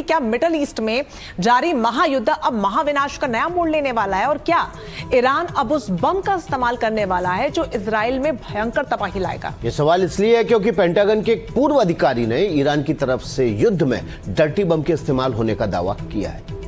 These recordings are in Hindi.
क्या मिडिल ईस्ट में जारी महायुद्ध अब महाविनाश का नया मोड़ लेने वाला है? और क्या ईरान अब उस बम का इस्तेमाल करने वाला है जो इजराइल में भयंकर तबाही लाएगा? यह सवाल इसलिए है क्योंकि पेंटागन के एक पूर्व अधिकारी ने ईरान की तरफ से युद्ध में डर्टी बम के इस्तेमाल होने का दावा किया है।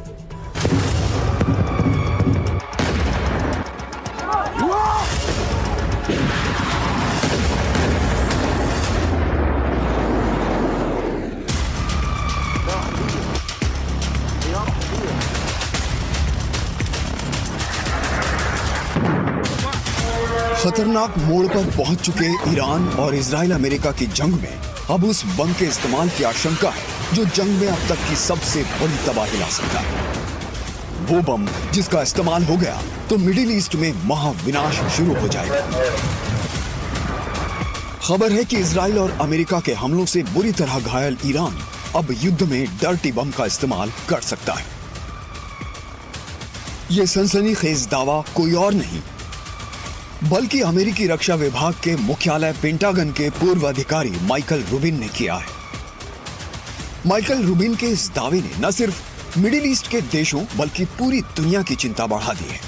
खतरनाक मोड़ पर पहुंच चुके ईरान और इजराइल अमेरिका की जंग में अब उस बम के इस्तेमाल की आशंका है जो जंग में अब तक की सबसे बड़ी तबाही ला सकता है। वो बम जिसका इस्तेमाल हो गया तो मिडिल ईस्ट में महाविनाश शुरू हो जाएगा। खबर है कि इजराइल और अमेरिका के हमलों से बुरी तरह घायल ईरान अब युद्ध में डर्टी बम का इस्तेमाल कर सकता है। ये सनसनीखेज दावा कोई और नहीं बल्कि अमेरिकी रक्षा विभाग के मुख्यालय पेंटागन के पूर्व अधिकारी माइकल रूबिन ने किया है। माइकल रूबिन के इस दावे ने न सिर्फ मिडिल ईस्ट के देशों बल्कि पूरी दुनिया की चिंता बढ़ा दी है।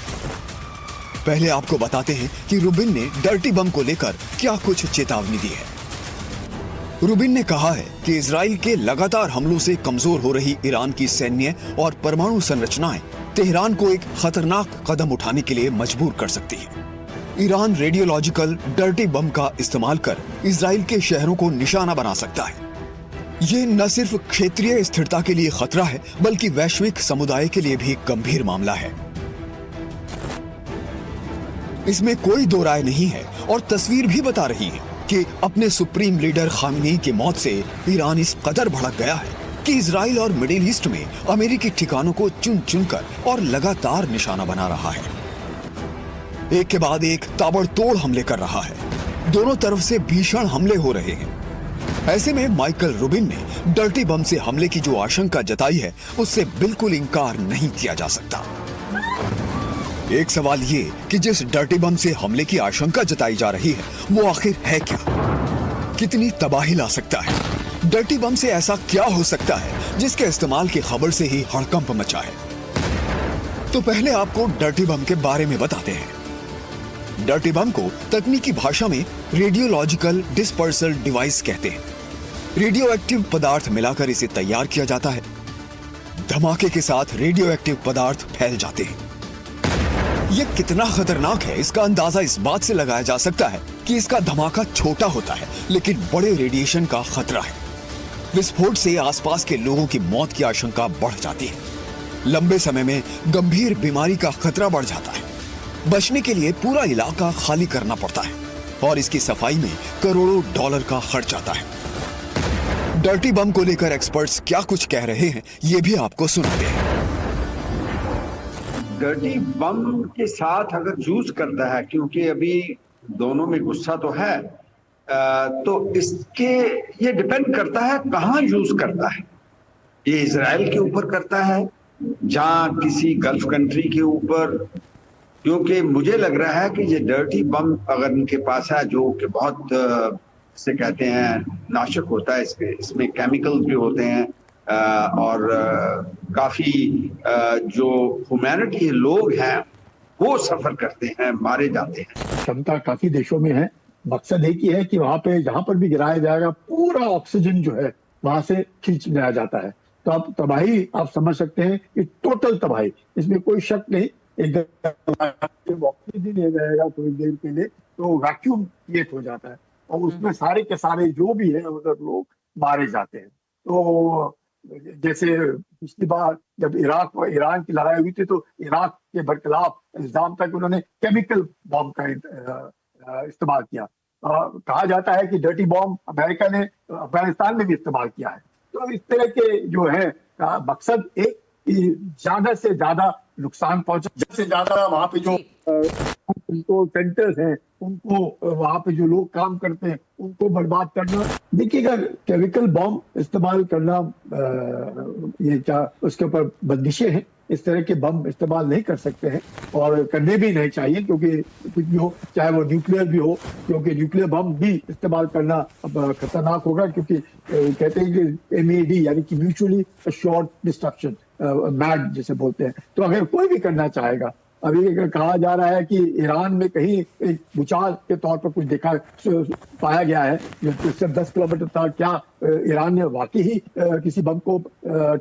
पहले आपको बताते हैं कि रूबिन ने डर्टी बम को लेकर क्या कुछ चेतावनी दी है। रूबिन ने कहा है कि इजराइल के लगातार हमलों से कमजोर हो रही ईरान की सैन्य और परमाणु संरचनाएं तेहरान को एक खतरनाक कदम उठाने के लिए मजबूर कर सकती है। ईरान रेडियोलॉजिकल डर्टी बम का इस्तेमाल कर इजराइल के शहरों को निशाना बना सकता है। ये न सिर्फ क्षेत्रीय स्थिरता के लिए खतरा है बल्कि वैश्विक समुदाय के लिए भी गंभीर मामला है। इसमें कोई दो राय नहीं है और तस्वीर भी बता रही है कि अपने सुप्रीम लीडर खामेनी की मौत से ईरान इस कदर भड़क गया है कि इजराइल और मिडिल ईस्ट में अमेरिकी ठिकानों को चुन चुनकर और लगातार निशाना बना रहा है। एक के बाद एक ताबड़तोड़ हमले कर रहा है। दोनों तरफ से भीषण हमले हो रहे हैं। ऐसे में माइकल रूबिन ने डर्टी बम से हमले की जो आशंका जताई है उससे बिल्कुल इनकार नहीं किया जा सकता। एक सवाल ये कि जिस डर्टी बम से हमले की आशंका जताई जा रही है वो आखिर है क्या? कितनी तबाही ला सकता है? डर्टी बम से ऐसा क्या हो सकता है जिसके इस्तेमाल की खबर से ही हड़कंप मचा है? तो पहले आपको डर्टी बम के बारे में बताते हैं। डर्टी बम को तकनीकी भाषा में रेडियोलॉजिकल डिस्पर्सल डिवाइस कहते हैं। रेडियो एक्टिव पदार्थ मिलाकर इसे तैयार किया जाता है। धमाके के साथ रेडियो एक्टिव पदार्थ फैल जाते हैं। यह कितना खतरनाक है इसका अंदाजा इस बात से लगाया जा सकता है कि इसका धमाका छोटा होता है लेकिन बड़े रेडिएशन का खतरा है। विस्फोट से आसपास के लोगों की मौत की आशंका बढ़ जाती है। लंबे समय में गंभीर बीमारी का खतरा बढ़ जाता है। बचने के लिए पूरा इलाका खाली करना पड़ता है और इसकी सफाई में करोड़ों डॉलर का खर्च आता है। डर्टी बम को लेकर एक्सपर्ट्स क्या कुछ कह रहे हैं ये भी आपको सुनाते हैं। डर्टी बम के साथ अगर यूज करता है क्योंकि अभी दोनों में गुस्सा तो है तो इसके ये डिपेंड करता है कहाँ यूज करता है। ये इजराइल के ऊपर करता है जहाँ किसी गल्फ कंट्री के ऊपर, क्योंकि मुझे लग रहा है कि ये डर्टी बम अगर इनके पास है जो कि बहुत से कहते हैं नाशक होता है, इसमें केमिकल्स भी होते हैं और काफी जो ह्यूमैनिटी लोग हैं वो सफर करते हैं, मारे जाते हैं। क्षमता काफी देशों में है। मकसद एक ही है कि वहां पे जहां पर भी गिराया जाएगा पूरा ऑक्सीजन जो है वहां से खींच लिया जाता है। तो आप तबाही आप समझ सकते हैं कि टोटल तबाही, इसमें कोई शक नहीं। ऑक्सीजन ले जाएगा थोड़ी देर के लिए तो वैक्यूम क्रिएट हो जाता है और उसमें सारे के सारे जो भी है उधर लोग मारे जाते हैं। तो जैसे पिछली बार जब इराक और ईरान की लड़ाई हुई थी तो इराक के बरखिलाफ इल्जाम था कि उन्होंने केमिकल बॉम्ब का इस्तेमाल किया। कहा जाता है कि डर्टी बॉम्ब अमेरिका ने अफगानिस्तान में भी इस्तेमाल किया है। तो इस तरह के जो है मकसद एक ज्यादा से ज्यादा नुकसान पहुंचा, ज्यादा से ज्यादा वहां पे जो कंट्रोल सेंटर्स हैं उनको, वहां पे जो लोग काम करते हैं उनको बर्बाद करना। देखिएगा केमिकल बॉम्ब इस्तेमाल करना ये क्या उसके ऊपर बंदिशें हैं इस तरह के बम इस्तेमाल नहीं कर सकते हैं और करने भी नहीं चाहिए, क्योंकि कुछ भी हो, चाहे वो न्यूक्लियर भी हो, क्योंकि न्यूक्लियर बम भी इस्तेमाल करना खतरनाक होगा, क्योंकि कहते हैं कि MAD यानी कि म्यूचुअली अश्योर्ड डिस्ट्रक्शन, मैड जिसे बोलते हैं। तो अगर कोई भी करना चाहेगा, अभी कहा जा रहा है कि ईरान में कहीं एक भूचाल के तौर पर कुछ पाया गया है जो सिर्फ 10 किलोमीटर था। क्या ईरान ने वाकई ही किसी बम को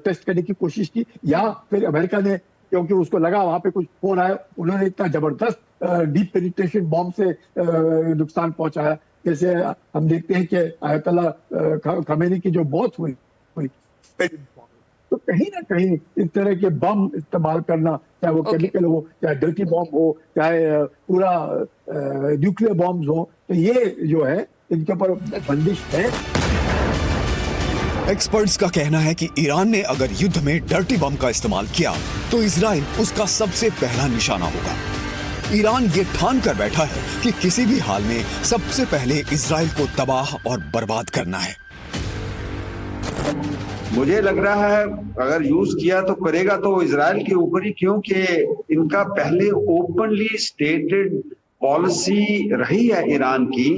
टेस्ट करने की कोशिश की, या फिर अमेरिका ने, क्योंकि उसको लगा वहां पे कुछ हो रहा है, उन्होंने इतना जबरदस्त डीप पेनिट्रेशन बॉम्ब से नुकसान पहुंचाया। जैसे हम देखते हैं कि आयतुल्लाह खमेनी की जो मौत हुई, तो कहीं ना कहीं इस तरह के बम इस्तेमाल करना, चाहे वो केमिकल हो, चाहे डर्टी बॉम्ब हो, चाहे पूरा न्यूक्लियर बॉम्ब हो, तो ये जो है इनके ऊपर बंदिश है। एक्सपर्ट्स का कहना है कि ईरान ने अगर युद्ध में डर्टी बम का इस्तेमाल किया तो इजराइल उसका सबसे पहला निशाना होगा। ईरान ये ठान कर बैठा है कि किसी भी हाल में सबसे पहले इजराइल को तबाह और बर्बाद करना है। मुझे लग रहा है अगर यूज किया तो करेगा तो इजराइल के ऊपर ही, क्योंकि इनका पहले ओपनली स्टेटेड पॉलिसी रही है ईरान की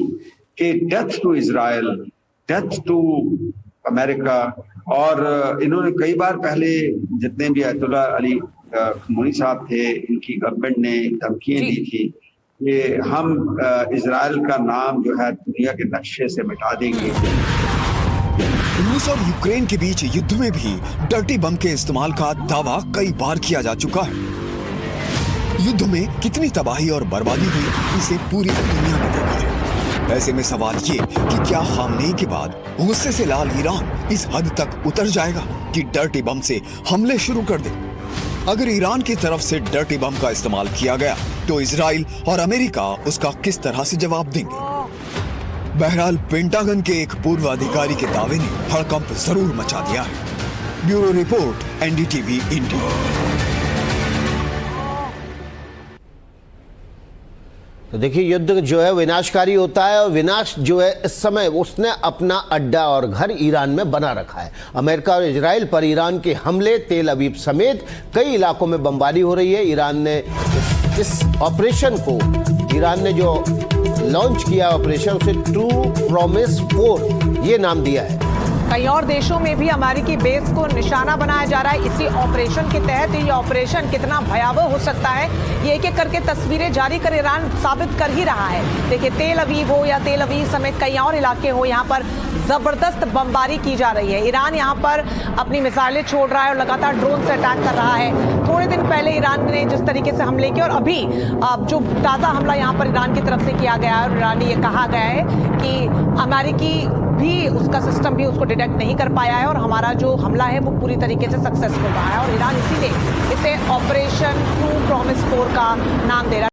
कि death to Israel, death to America. और इन्होंने कई बार पहले जितने भी आयतुल्लाह अली खमेनी साहब थे, इनकी गवर्नमेंट ने धमकियां दी थी कि हम इजराइल का नाम जो है दुनिया के नक्शे से मिटा देंगे। रूस और यूक्रेन के बीच युद्ध में भी डर्टी बम के इस्तेमाल का दावा कई बार किया जा चुका है। युद्ध में कितनी तबाही और बर्बादी हुई इसे पूरी दुनिया ने देखा है। ऐसे में सवाल ये कि क्या खामनेई के बाद गुस्से से लाल ईरान इस हद तक उतर जाएगा कि डर्टी बम से हमले शुरू कर दे। अगर ईरान की तरफ से डर्टी बम का इस्तेमाल किया गया तो इजराइल और अमेरिका उसका किस तरह से जवाब देंगे। बहरहाल पेंटागन के एक पूर्व अधिकारी के दावे ने हड़कंप जरूर मचा दिया है। Bureau report, NDTV India. तो देखिए, युद्ध जो है विनाशकारी होता है और विनाश जो है इस समय उसने अपना अड्डा और घर ईरान में बना रखा है। अमेरिका और इजराइल पर ईरान के हमले, तेल अवीव समेत कई इलाकों में बमबारी हो रही है। ईरान ने इस ऑपरेशन को, ईरान ने जो लॉन्च किया ऑपरेशन, उसे ट्रू प्रॉमिस 4 ये नाम दिया है। कई और देशों में भी अमेरिकी बेस को निशाना बनाया जा रहा है इसी ऑपरेशन के तहत। ये ऑपरेशन कितना भयावह हो सकता है, ये एक एक करके तस्वीरें जारी कर ईरान साबित कर ही रहा है। देखिए, तेल अवीव हो या तेल अवीव समेत कई और इलाके हो, यहाँ पर जबरदस्त बमबारी की जा रही है। ईरान यहाँ पर अपनी मिसाइलें छोड़ रहा है और लगातार ड्रोन से अटैक कर रहा है। थोड़े दिन पहले ईरान ने जिस तरीके से हमले किए और अभी जो ताज़ा हमला यहाँ पर ईरान की तरफ से किया गया है, और ईरान ने ये कहा गया है कि अमेरिकी भी उसका सिस्टम भी उसको डिटेक्ट नहीं कर पाया है और हमारा जो हमला है वो पूरी तरीके से सक्सेसफुल रहा है। और ईरान इसीलिए इसे ऑपरेशन ट्रू प्रॉमिस 4 का नाम दे रहा है।